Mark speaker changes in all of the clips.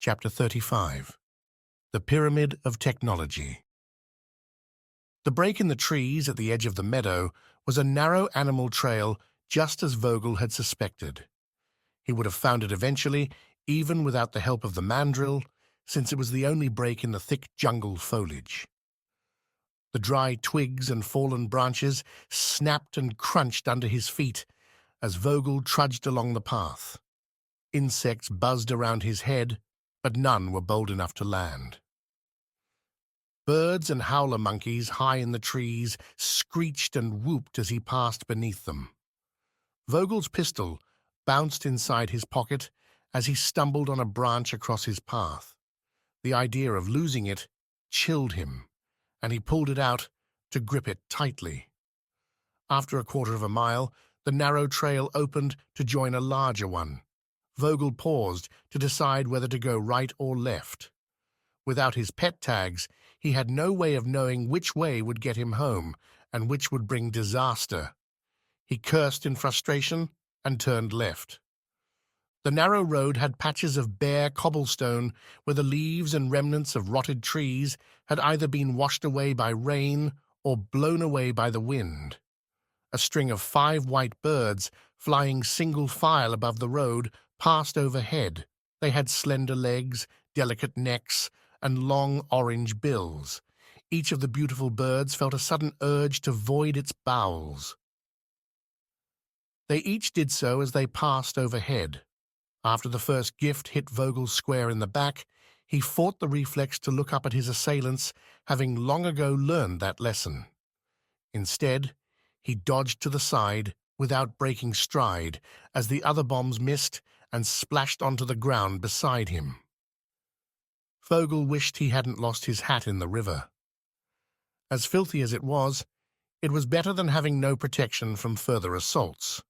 Speaker 1: Chapter 35. The Pyramid of Technology. The break in the trees at the edge of the meadow was a narrow animal trail, just as Vogel had suspected. He would have found it eventually, even without the help of the mandrill, since it was the only break in the thick jungle foliage. The dry twigs and fallen branches snapped and crunched under his feet as Vogel trudged along the path. Insects buzzed around his head, but none were bold enough to land. Birds and howler monkeys high in the trees screeched and whooped as he passed beneath them. Vogel's pistol bounced inside his pocket as he stumbled on a branch across his path. The idea of losing it chilled him, and he pulled it out to grip it tightly. After a quarter of a mile, the narrow trail opened to join a larger one. Vogel paused to decide whether to go right or left. Without his pet tags, he had no way of knowing which way would get him home and which would bring disaster. He cursed in frustration and turned left. The narrow road had patches of bare cobblestone where the leaves and remnants of rotted trees had either been washed away by rain or blown away by the wind. A string of 5 white birds, flying single file above the road, passed overhead. They had slender legs, delicate necks, and long orange bills. Each of the beautiful birds felt a sudden urge to void its bowels. They each did so as they passed overhead. After the first gift hit Vogel square in the back, he fought the reflex to look up at his assailants, having long ago learned that lesson. Instead, he dodged to the side without breaking stride as the other bombs missed and splashed onto the ground beside him. Vogel wished he hadn't lost his hat in the river. As filthy as it was better than having no protection from further assaults.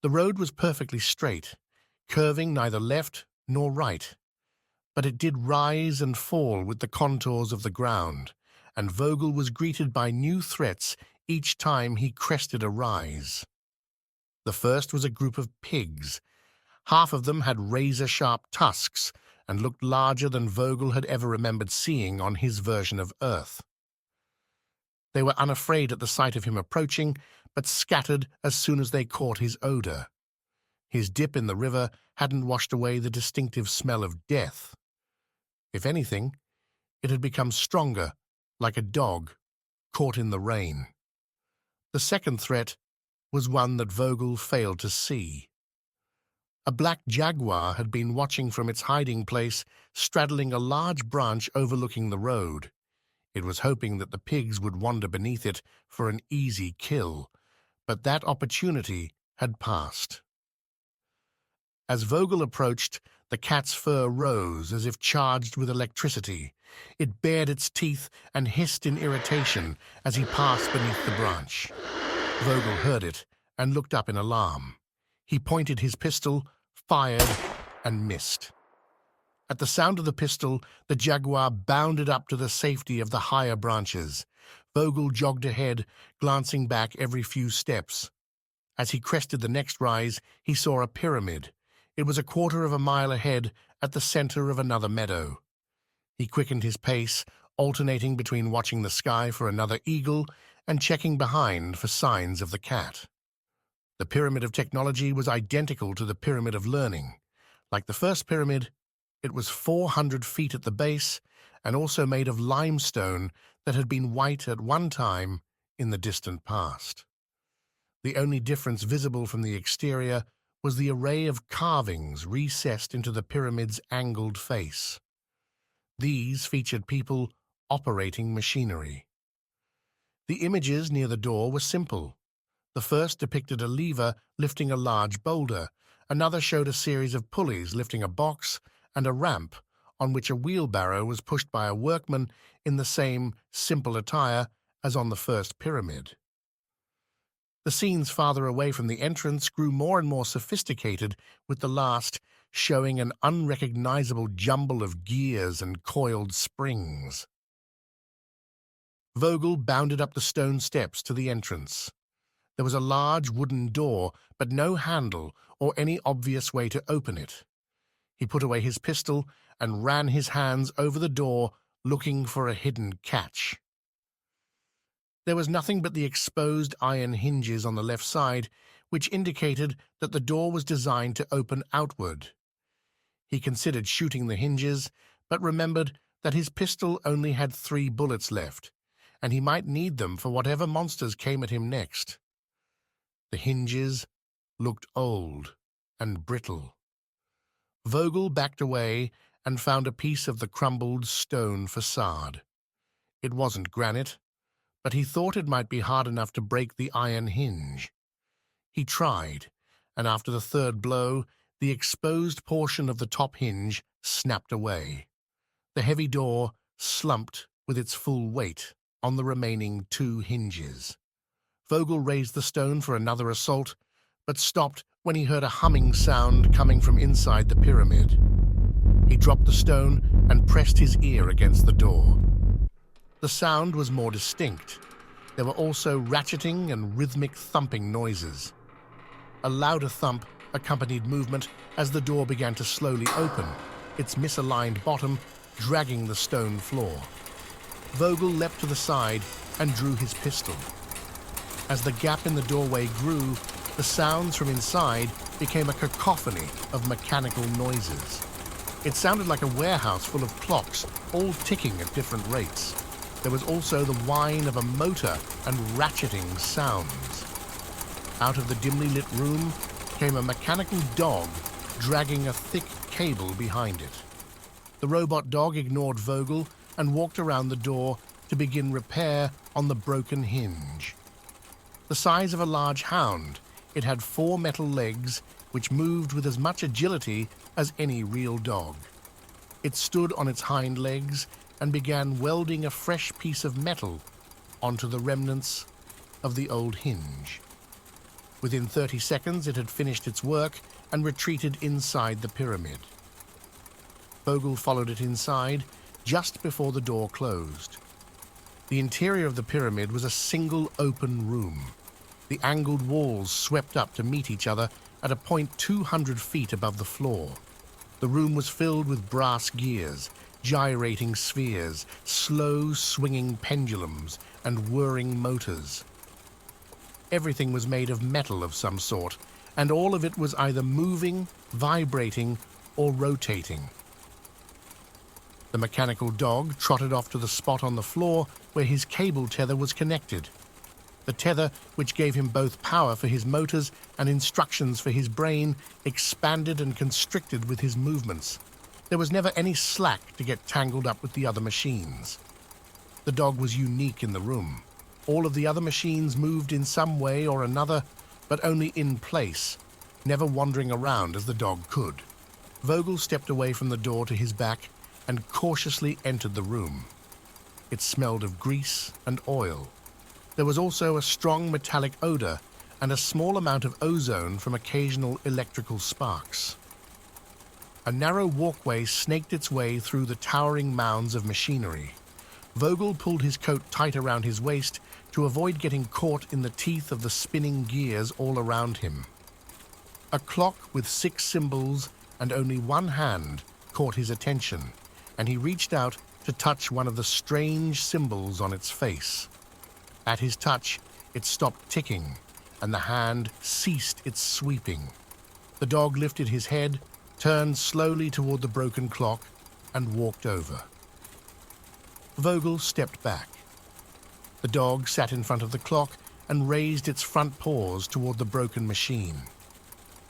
Speaker 1: The road was perfectly straight, curving neither left nor right, but it did rise and fall with the contours of the ground, and Vogel was greeted by new threats each time he crested a rise. The first was a group of pigs. Half of them had razor-sharp tusks and looked larger than Vogel had ever remembered seeing on his version of Earth. They were unafraid at the sight of him approaching, but scattered as soon as they caught his odor. His dip in the river hadn't washed away the distinctive smell of death. If anything, it had become stronger, like a dog caught in the rain. The second threat was one that Vogel failed to see. A black jaguar had been watching from its hiding place, straddling a large branch overlooking the road. It was hoping that the pigs would wander beneath it for an easy kill, but that opportunity had passed. As Vogel approached, the cat's fur rose as if charged with electricity. It bared its teeth and hissed in irritation as he passed beneath the branch. Vogel heard it and looked up in alarm. He pointed his pistol, fired, and missed. At the sound of the pistol, the jaguar bounded up to the safety of the higher branches. Vogel jogged ahead, glancing back every few steps. As he crested the next rise, he saw a pyramid. It was a quarter of a mile ahead, at the center of another meadow. He quickened his pace, alternating between watching the sky for another eagle and checking behind for signs of the cat. The pyramid of technology was identical to the pyramid of learning. Like the first pyramid, it was 400 feet at the base and also made of limestone that had been white at one time in the distant past. The only difference visible from the exterior was the array of carvings recessed into the pyramid's angled face. These featured people operating machinery. The images near the door were simple. The first depicted a lever lifting a large boulder. Another showed a series of pulleys lifting a box and a ramp on which a wheelbarrow was pushed by a workman in the same simple attire as on the first pyramid. The scenes farther away from the entrance grew more and more sophisticated, with the last showing an unrecognizable jumble of gears and coiled springs. Vogel bounded up the stone steps to the entrance. There was a large wooden door, but no handle or any obvious way to open it. He put away his pistol and ran his hands over the door, looking for a hidden catch. There was nothing but the exposed iron hinges on the left side, which indicated that the door was designed to open outward. He considered shooting the hinges, but remembered that his pistol only had 3 bullets left, and he might need them for whatever monsters came at him next. The hinges looked old and brittle. Vogel backed away and found a piece of the crumbled stone facade. It wasn't granite, but he thought it might be hard enough to break the iron hinge. He tried, and after the 3rd blow, the exposed portion of the top hinge snapped away. The heavy door slumped with its full weight on the remaining 2 hinges. Vogel raised the stone for another assault, but stopped when he heard a humming sound coming from inside the pyramid. He dropped the stone and pressed his ear against the door. The sound was more distinct. There were also ratcheting and rhythmic thumping noises. A louder thump accompanied movement as the door began to slowly open, its misaligned bottom dragging the stone floor. Vogel leapt to the side and drew his pistol. As the gap in the doorway grew, the sounds from inside became a cacophony of mechanical noises. It sounded like a warehouse full of clocks, all ticking at different rates. There was also the whine of a motor and ratcheting sounds. Out of the dimly lit room came a mechanical dog dragging a thick cable behind it. The robot dog ignored Vogel and walked around the door to begin repair on the broken hinge. The size of a large hound, it had 4 metal legs which moved with as much agility as any real dog. It stood on its hind legs and began welding a fresh piece of metal onto the remnants of the old hinge. Within 30 seconds, it had finished its work and retreated inside the pyramid. Vogel followed it inside just before the door closed. The interior of the pyramid was a single open room. The angled walls swept up to meet each other at a point 200 feet above the floor. The room was filled with brass gears, gyrating spheres, slow swinging pendulums, and whirring motors. Everything was made of metal of some sort, and all of it was either moving, vibrating, or rotating. The mechanical dog trotted off to the spot on the floor where his cable tether was connected. The tether, which gave him both power for his motors and instructions for his brain, expanded and constricted with his movements. There was never any slack to get tangled up with the other machines. The dog was unique in the room. All of the other machines moved in some way or another, but only in place, never wandering around as the dog could. Vogel stepped away from the door to his back and cautiously entered the room. It smelled of grease and oil. There was also a strong metallic odor and a small amount of ozone from occasional electrical sparks. A narrow walkway snaked its way through the towering mounds of machinery. Vogel pulled his coat tight around his waist to avoid getting caught in the teeth of the spinning gears all around him. A clock with 6 symbols and only one hand caught his attention, and he reached out to touch one of the strange symbols on its face. At his touch, it stopped ticking, and the hand ceased its sweeping. The dog lifted his head, turned slowly toward the broken clock, and walked over. Vogel stepped back. The dog sat in front of the clock and raised its front paws toward the broken machine.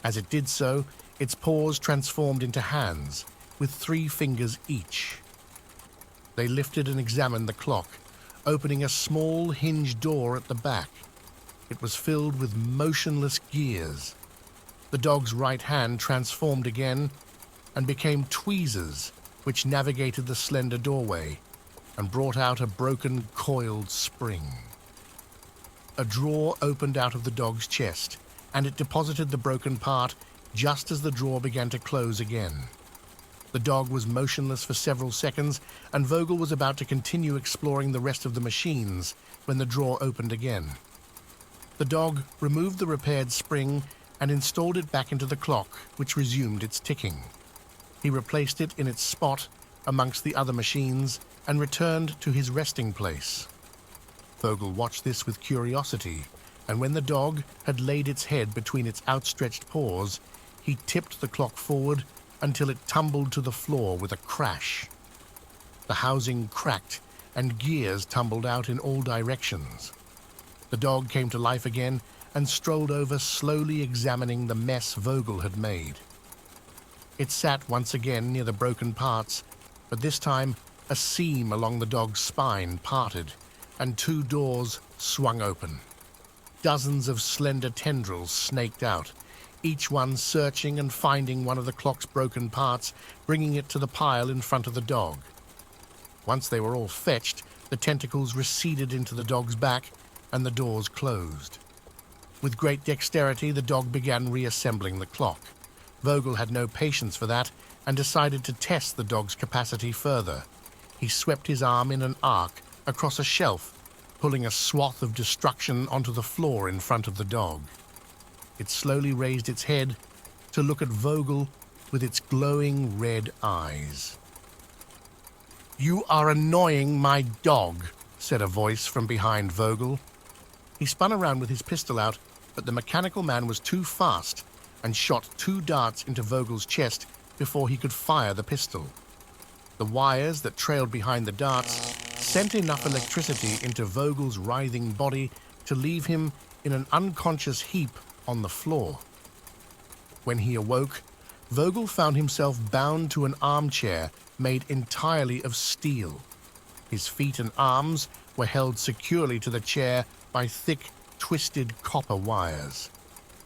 Speaker 1: As it did so, its paws transformed into hands, with 3 fingers each. They lifted and examined the clock, opening a small hinged door at the back. It was filled with motionless gears. The dog's right hand transformed again and became tweezers, which navigated the slender doorway and brought out a broken coiled spring. A drawer opened out of the dog's chest, and it deposited the broken part just as the drawer began to close again. The dog was motionless for several seconds, and Vogel was about to continue exploring the rest of the machines when the drawer opened again. The dog removed the repaired spring and installed it back into the clock, which resumed its ticking. He replaced it in its spot amongst the other machines and returned to his resting place. Vogel watched this with curiosity, and when the dog had laid its head between its outstretched paws, he tipped the clock forward until it tumbled to the floor with a crash. The housing cracked, and gears tumbled out in all directions. The dog came to life again and strolled over, slowly examining the mess Vogel had made. It sat once again near the broken parts, but this time a seam along the dog's spine parted, and 2 doors swung open. Dozens of slender tendrils snaked out, each one searching and finding one of the clock's broken parts, bringing it to the pile in front of the dog. Once they were all fetched, the tentacles receded into the dog's back, and the doors closed. With great dexterity, the dog began reassembling the clock. Vogel had no patience for that and decided to test the dog's capacity further. He swept his arm in an arc across a shelf, pulling a swath of destruction onto the floor in front of the dog. It slowly raised its head to look at Vogel with its glowing red eyes. "You are annoying my dog," said a voice from behind Vogel. He spun around with his pistol out, but the mechanical man was too fast and shot 2 darts into Vogel's chest before he could fire the pistol. The wires that trailed behind the darts sent enough electricity into Vogel's writhing body to leave him in an unconscious heap on the floor. When he awoke, Vogel found himself bound to an armchair made entirely of steel. His feet and arms were held securely to the chair by thick, twisted copper wires.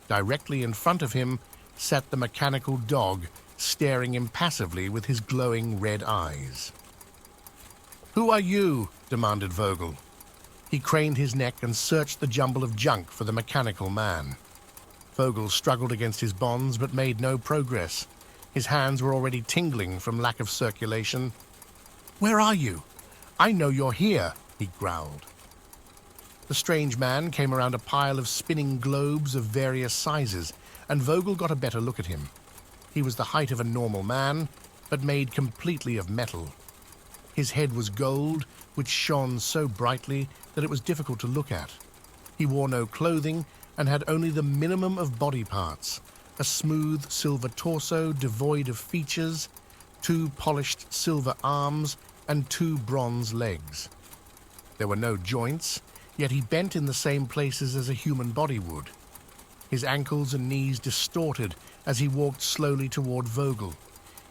Speaker 1: Directly in front of him sat the mechanical dog, staring impassively with his glowing red eyes. "Who are you?" demanded Vogel. He craned his neck and searched the jumble of junk for the mechanical man. Vogel struggled against his bonds but made no progress. His hands were already tingling from lack of circulation. "Where are you? I know you're here," he growled. The strange man came around a pile of spinning globes of various sizes, and Vogel got a better look at him. He was the height of a normal man, but made completely of metal. His head was gold, which shone so brightly that it was difficult to look at. He wore no clothing and had only the minimum of body parts: a smooth silver torso devoid of features, 2 polished silver arms, and 2 bronze legs. There were no joints, yet he bent in the same places as a human body would. His ankles and knees distorted as he walked slowly toward Vogel.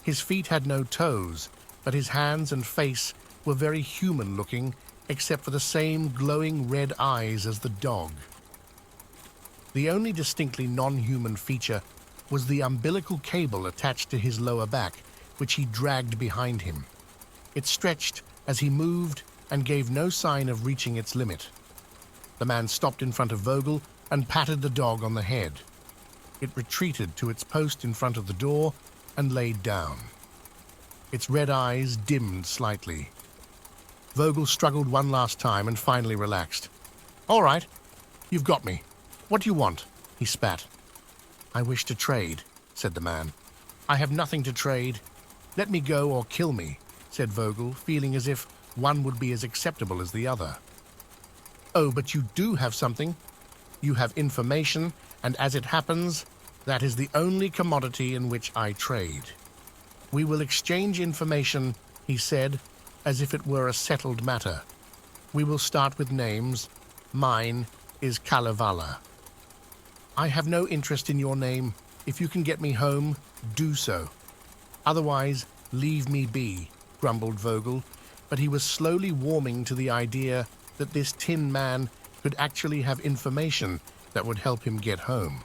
Speaker 1: His feet had no toes, but his hands and face were very human-looking, except for the same glowing red eyes as the dog. The only distinctly non-human feature was the umbilical cable attached to his lower back, which he dragged behind him. It stretched as he moved and gave no sign of reaching its limit. The man stopped in front of Vogel and patted the dog on the head. It retreated to its post in front of the door and laid down. Its red eyes dimmed slightly. Vogel struggled one last time and finally relaxed. "All right, you've got me. What do you want?" he spat. "I wish to trade," said the man. "I have nothing to trade. Let me go or kill me," said Vogel, feeling as if one would be as acceptable as the other. "Oh, but you do have something. You have information, and as it happens, that is the only commodity in which I trade. We will exchange information," he said, as if it were a settled matter. "We will start with names. Mine is Kalevala." "I have no interest in your name. If you can get me home, do so. Otherwise, leave me be," grumbled Vogel, but he was slowly warming to the idea that this tin man could actually have information that would help him get home.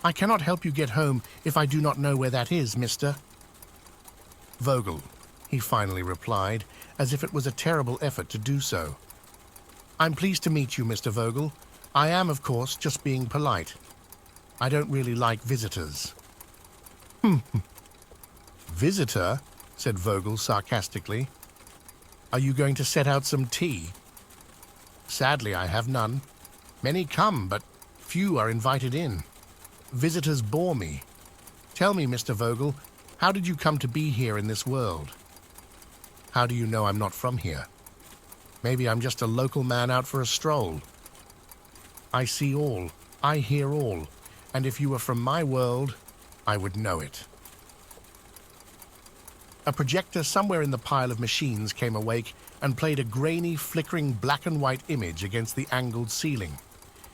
Speaker 1: "I cannot help you get home if I do not know where that is, mister." "Vogel," he finally replied, as if it was a terrible effort to do so. "I'm pleased to meet you, Mr. Vogel. I am, of course, just being polite. I don't really like visitors." "Visitor?" said Vogel sarcastically. "Are you going to set out some tea?" "Sadly, I have none. Many come, but few are invited in. Visitors bore me. Tell me, Mr. Vogel, How did you come to be here in this world? How do you know I'm not from here? Maybe I'm just a local man out for a stroll. I see all, I hear all, and if you were from my world, I would know it. A projector somewhere in the pile of machines came awake and played a grainy, flickering black and white image against the angled ceiling.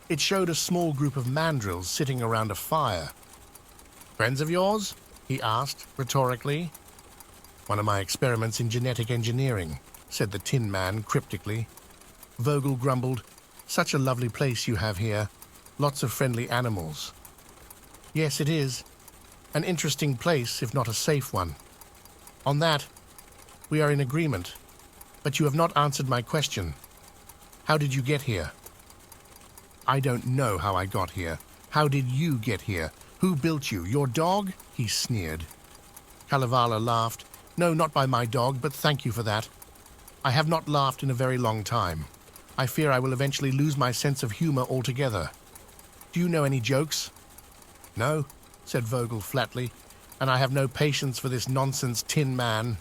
Speaker 1: It showed a small group of mandrills sitting around a fire. "Friends of yours?" he asked, rhetorically. "One of my experiments in genetic engineering," said the Tin Man cryptically. Vogel grumbled, "Such a lovely place you have here. Lots of friendly animals." "Yes, it is. An interesting place, if not a safe one. On that, we are in agreement. But you have not answered my question. How did you get here?" "I don't know how I got here. How did you get here? Who built you? Your dog?" he sneered. Kalevala laughed. "No, not by my dog, but thank you for that. I have not laughed in a very long time. I fear I will eventually lose my sense of humor altogether. Do you know any jokes?" "No," said Vogel flatly, "and I have no patience for this nonsense Tin Man."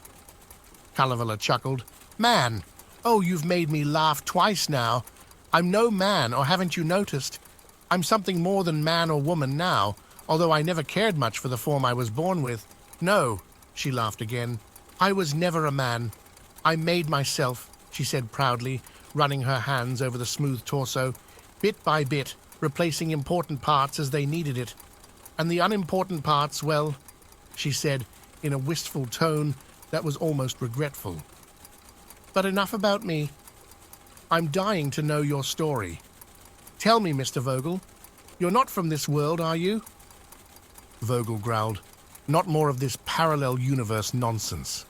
Speaker 1: Kalevala chuckled. "Man! Oh, you've made me laugh twice now. I'm no man, or haven't you noticed? I'm something more than man or woman now, although I never cared much for the form I was born with. No," she laughed again, "I was never a man. I made myself," she said proudly, running her hands over the smooth torso, "bit by bit, replacing important parts as they needed it. And the unimportant parts, well," she said in a wistful tone that was almost regretful. "But enough about me. I'm dying to know your story. Tell me, Mr. Vogel, you're not from this world, are you?" Vogel growled, "Not more of this parallel universe nonsense.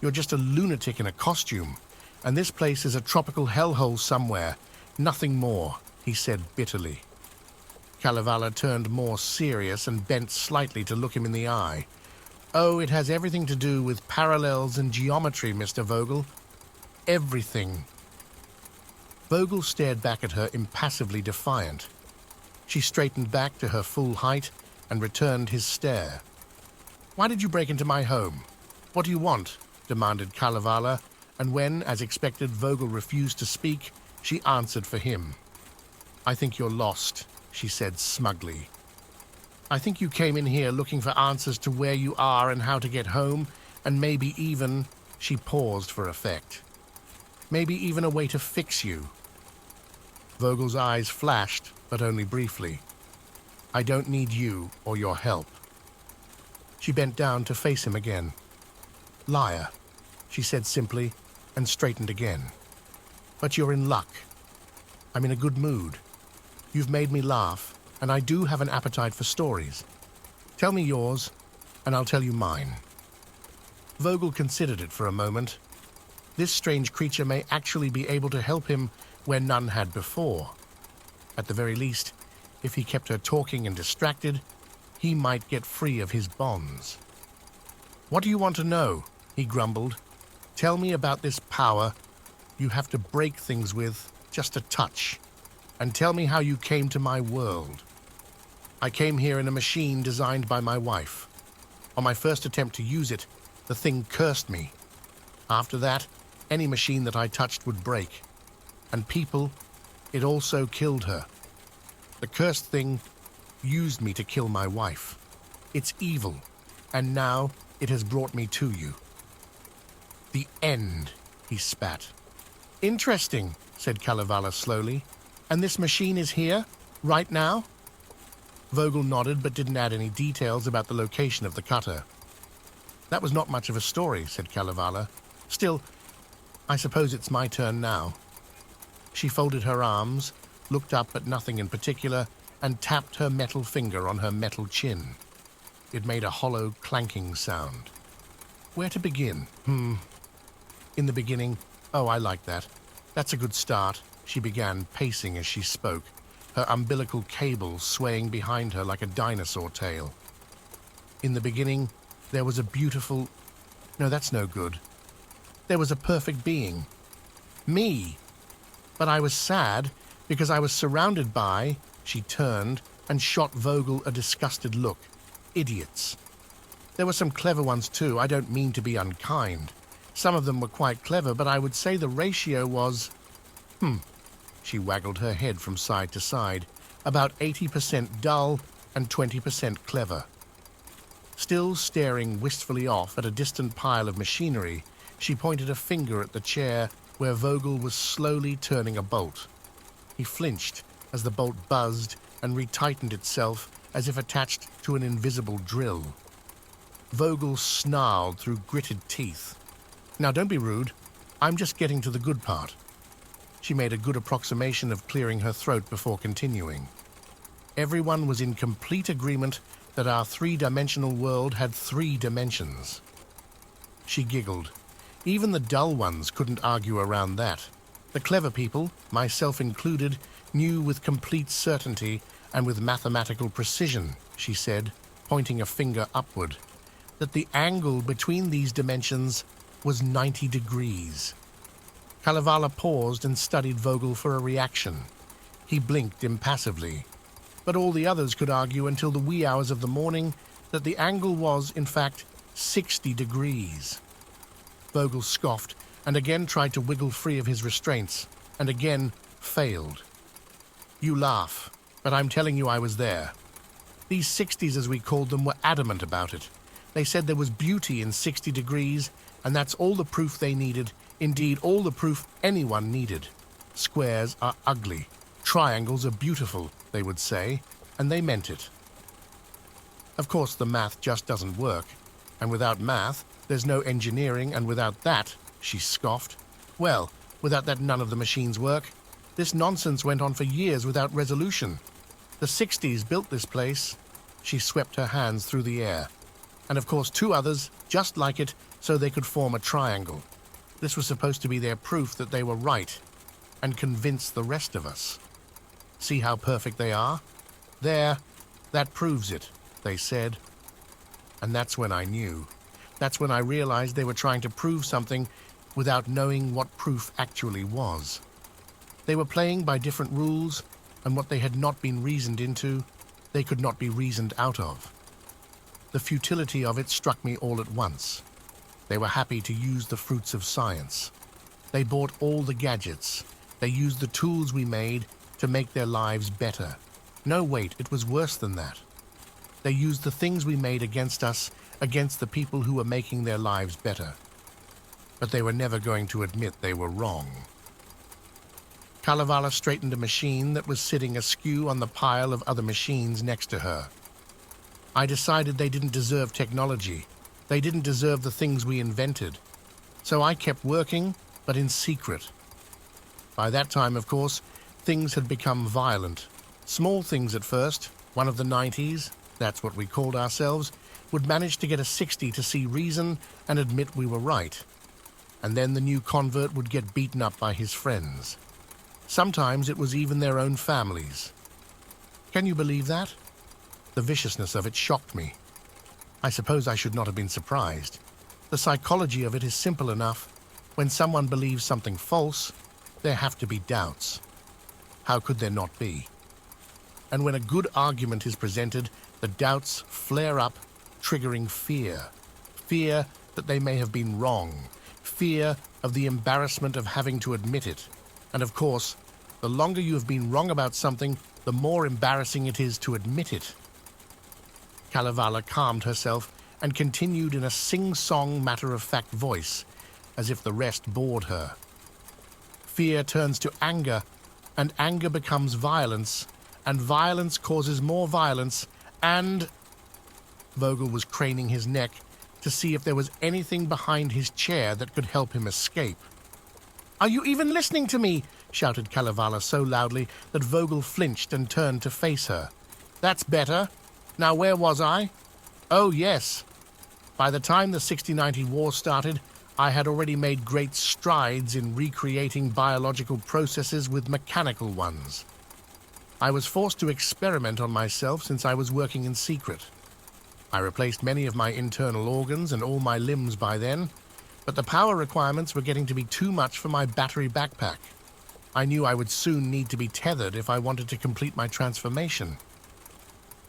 Speaker 1: You're just a lunatic in a costume, and this place is a tropical hellhole somewhere. Nothing more," he said bitterly. Kalevala turned more serious and bent slightly to look him in the eye. "Oh, it has everything to do with parallels and geometry, Mr. Vogel. Everything." Vogel stared back at her, impassively defiant. She straightened back to her full height and returned his stare. "Why did you break into my home? What do you want?" demanded Kalevala, and when, as expected, Vogel refused to speak, she answered for him. "I think you're lost," she said smugly. "I think you came in here looking for answers to where you are and how to get home, and maybe even," she paused for effect, "maybe even a way to fix you." Vogel's eyes flashed, but only briefly. "I don't need you or your help." She bent down to face him again. "Liar," she said simply, and straightened again. "But you're in luck. I'm in a good mood. You've made me laugh, and I do have an appetite for stories. Tell me yours, and I'll tell you mine." Vogel considered it for a moment. This strange creature may actually be able to help him where none had before. At the very least, if he kept her talking and distracted, he might get free of his bonds. "What do you want to know?" he grumbled. "Tell me about this power you have to break things with just a touch, and tell me how you came to my world." "I came here in a machine designed by my wife. On my first attempt to use it, the thing cursed me. After that, any machine that I touched would break. And people, it also killed her. The cursed thing used me to kill my wife. It's evil, and now it has brought me to you." "The end," he spat. "Interesting," said Kalevala slowly. "And this machine is here, right now?" Vogel nodded but didn't add any details about the location of the cutter. "That was not much of a story," said Kalevala. "Still, I suppose it's my turn now." She folded her arms, looked up at nothing in particular, and tapped her metal finger on her metal chin. It made a hollow, clanking sound. "Where to begin? In the beginning. Oh, I like that. That's a good start," she began, pacing as she spoke, her umbilical cable swaying behind her like a dinosaur tail. "In the beginning, there was a beautiful... No, that's no good. There was a perfect being. Me. But I was sad because I was surrounded by..." She turned and shot Vogel a disgusted look. "Idiots. There were some clever ones too, I don't mean to be unkind. Some of them were quite clever, but I would say the ratio was... She waggled her head from side to side, about 80% dull and 20% clever. Still staring wistfully off at a distant pile of machinery, she pointed a finger at the chair where Vogel was slowly turning a bolt. He flinched as the bolt buzzed and retightened itself as if attached to an invisible drill. Vogel snarled through gritted teeth. "Now don't be rude. I'm just getting to the good part." She made a good approximation of clearing her throat before continuing. Everyone was in complete agreement that our three-dimensional world had 3 dimensions. She giggled. Even the dull ones couldn't argue around that. The clever people, myself included, knew with complete certainty and with mathematical precision, she said, pointing a finger upward, that the angle between these dimensions was 90 degrees. Kalevala paused and studied Vogel for a reaction. He blinked impassively. But all the others could argue until the wee hours of the morning that the angle was, in fact, 60 degrees. Vogel scoffed and again tried to wiggle free of his restraints, and again failed. "You laugh, but I'm telling you I was there. These 60s, as we called them, were adamant about it. They said there was beauty in 60 degrees, and that's all the proof they needed, indeed all the proof anyone needed. Squares are ugly. Triangles are beautiful, they would say, and they meant it. Of course, the math just doesn't work, and without math, there's no engineering, and without that," she scoffed, "well, without that none of the machines work. This nonsense went on for years without resolution. The 60s built this place." She swept her hands through the air. "And of course 2 others, just like it, so they could form a triangle. This was supposed to be their proof that they were right, and convince the rest of us. See how perfect they are? There, that proves it," they said. And that's when I knew. That's when I realized they were trying to prove something without knowing what proof actually was. They were playing by different rules, and what they had not been reasoned into, they could not be reasoned out of. The futility of it struck me all at once. They were happy to use the fruits of science. They bought all the gadgets. They used the tools we made to make their lives better. No, wait, it was worse than that. They used the things we made against us, against the people who were making their lives better. But they were never going to admit they were wrong. Kalevala straightened a machine that was sitting askew on the pile of other machines next to her. "I decided they didn't deserve technology. They didn't deserve the things we invented. So I kept working, but in secret. By that time, of course, things had become violent. Small things at first. One of the 90s, that's what we called ourselves, would manage to get a 60 to see reason and admit we were right. And then the new convert would get beaten up by his friends. Sometimes it was even their own families. Can you believe that? The viciousness of it shocked me. I suppose I should not have been surprised. The psychology of it is simple enough. When someone believes something false, there have to be doubts. How could there not be? And when a good argument is presented, the doubts flare up, triggering fear. Fear that they may have been wrong. Fear of the embarrassment of having to admit it. And of course, the longer you have been wrong about something, the more embarrassing it is to admit it. Kalevala calmed herself and continued in a sing-song, matter-of-fact voice, as if the rest bored her. Fear turns to anger, and anger becomes violence, and violence causes more violence, and... Vogel was craning his neck to see if there was anything behind his chair that could help him escape. "Are you even listening to me?" shouted Kalevala so loudly that Vogel flinched and turned to face her. "That's better. Now where was I? Oh, yes. By the time the 60-90 war started, I had already made great strides in recreating biological processes with mechanical ones. I was forced to experiment on myself since I was working in secret. I replaced many of my internal organs and all my limbs by then, but the power requirements were getting to be too much for my battery backpack. I knew I would soon need to be tethered if I wanted to complete my transformation."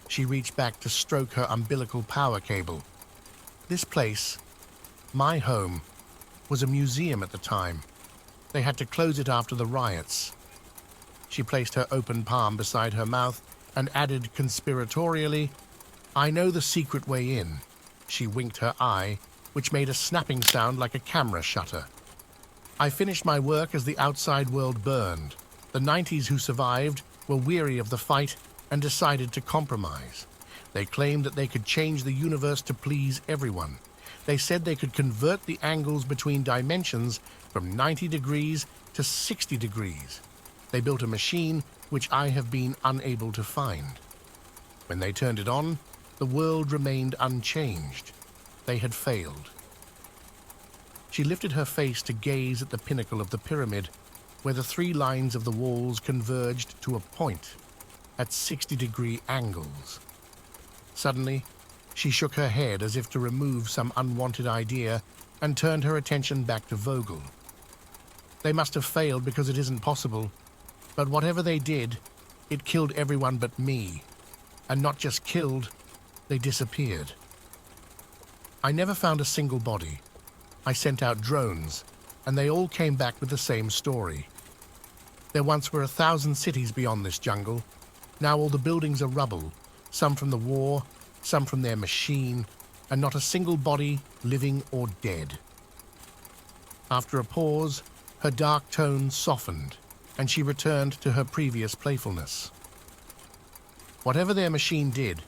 Speaker 1: She reached back to stroke her umbilical power cable. This place, my home, was a museum at the time. They had to close it after the riots. She placed her open palm beside her mouth and added conspiratorially, "I know the secret way in." She winked her eye, which made a snapping sound like a camera shutter. "I finished my work as the outside world burned. The 90s who survived were weary of the fight and decided to compromise. They claimed that they could change the universe to please everyone. They said they could convert the angles between dimensions from 90 degrees to 60 degrees. They built a machine which I have been unable to find. When they turned it on, the world remained unchanged. They had failed." She lifted her face to gaze at the pinnacle of the pyramid, where the 3 lines of the walls converged to a point at 60-degree angles. Suddenly, she shook her head as if to remove some unwanted idea and turned her attention back to Vogel. "They must have failed because it isn't possible. But whatever they did, it killed everyone but me. And not just killed, they disappeared. I never found a single body. I sent out drones, and they all came back with the same story. There once were 1,000 cities beyond this jungle. Now all the buildings are rubble, some from the war, some from their machine, and not a single body, living or dead." After a pause, her dark tone softened, and she returned to her previous playfulness. "Whatever their machine did,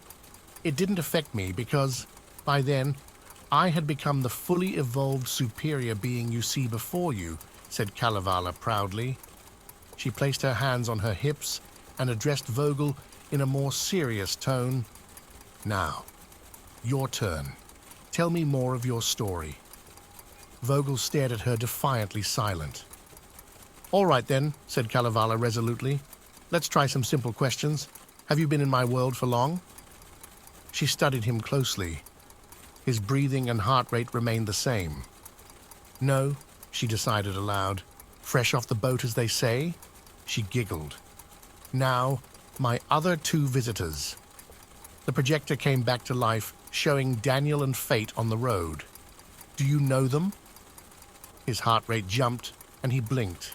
Speaker 1: it didn't affect me because, by then, I had become the fully evolved superior being you see before you," said Kalevala proudly. She placed her hands on her hips and addressed Vogel in a more serious tone. "Now, your turn. Tell me more of your story." Vogel stared at her defiantly silent. "All right then," said Kalevala resolutely. "Let's try some simple questions. Have you been in my world for long?" She studied him closely. His breathing and heart rate remained the same. "No," she decided aloud. "Fresh off the boat, as they say?" She giggled. "Now, my other 2 visitors." The projector came back to life, showing Daniel and Fate on the road. "Do you know them?" His heart rate jumped, and he blinked.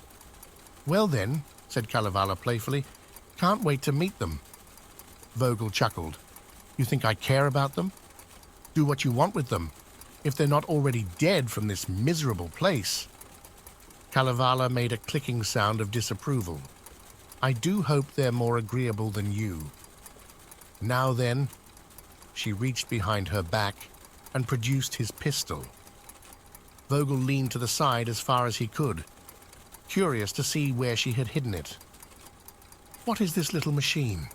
Speaker 1: "Well then," said Kalevala playfully, "can't wait to meet them." Vogel chuckled. "You think I care about them? Do what you want with them, if they're not already dead from this miserable place." Kalevala made a clicking sound of disapproval. "I do hope they're more agreeable than you. Now then," she reached behind her back and produced his pistol. Vogel leaned to the side as far as he could, curious to see where she had hidden it. "What is this little machine?"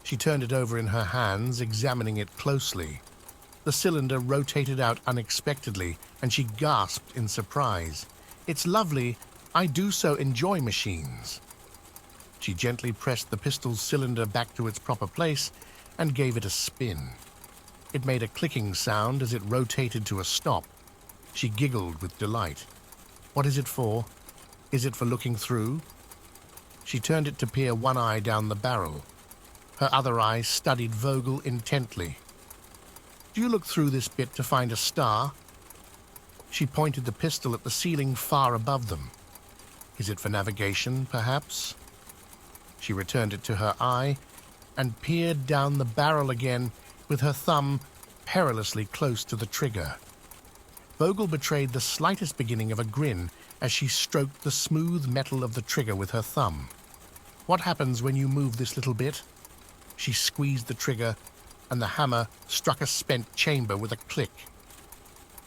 Speaker 1: She turned it over in her hands, examining it closely. The cylinder rotated out unexpectedly, and she gasped in surprise. "It's lovely. I do so enjoy machines." She gently pressed the pistol's cylinder back to its proper place and gave it a spin. It made a clicking sound as it rotated to a stop. She giggled with delight. "What is it for? Is it for looking through?" She turned it to peer one eye down the barrel. Her other eye studied Vogel intently. "Do you look through this bit to find a star?" She pointed the pistol at the ceiling far above them. "Is it for navigation, perhaps?" She returned it to her eye and peered down the barrel again with her thumb perilously close to the trigger. Vogel betrayed the slightest beginning of a grin as she stroked the smooth metal of the trigger with her thumb. "What happens when you move this little bit?" She squeezed the trigger, and the hammer struck a spent chamber with a click.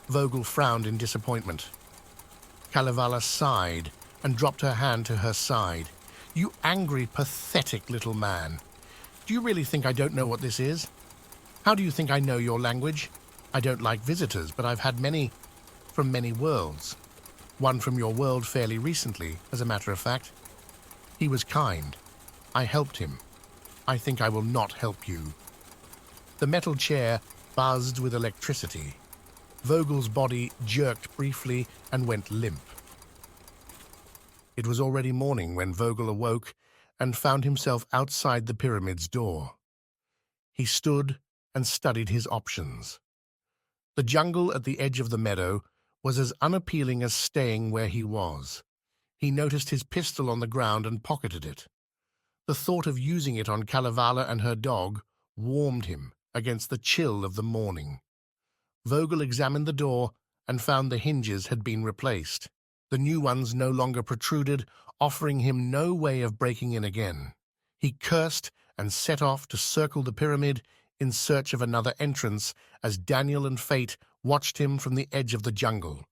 Speaker 1: Vogel frowned in disappointment. Kalevala sighed and dropped her hand to her side. "You angry, pathetic little man. Do you really think I don't know what this is? How do you think I know your language? I don't like visitors, but I've had many from many worlds. One from your world fairly recently, as a matter of fact. He was kind. I helped him. I think I will not help you." The metal chair buzzed with electricity. Vogel's body jerked briefly and went limp. It was already morning when Vogel awoke and found himself outside the pyramid's door. He stood and studied his options. The jungle at the edge of the meadow was as unappealing as staying where he was. He noticed his pistol on the ground and pocketed it. The thought of using it on Kalevala and her dog warmed him against the chill of the morning. Vogel examined the door and found the hinges had been replaced. The new ones no longer protruded, offering him no way of breaking in again. He cursed and set off to circle the pyramid in search of another entrance as Daniel and Fate watched him from the edge of the jungle.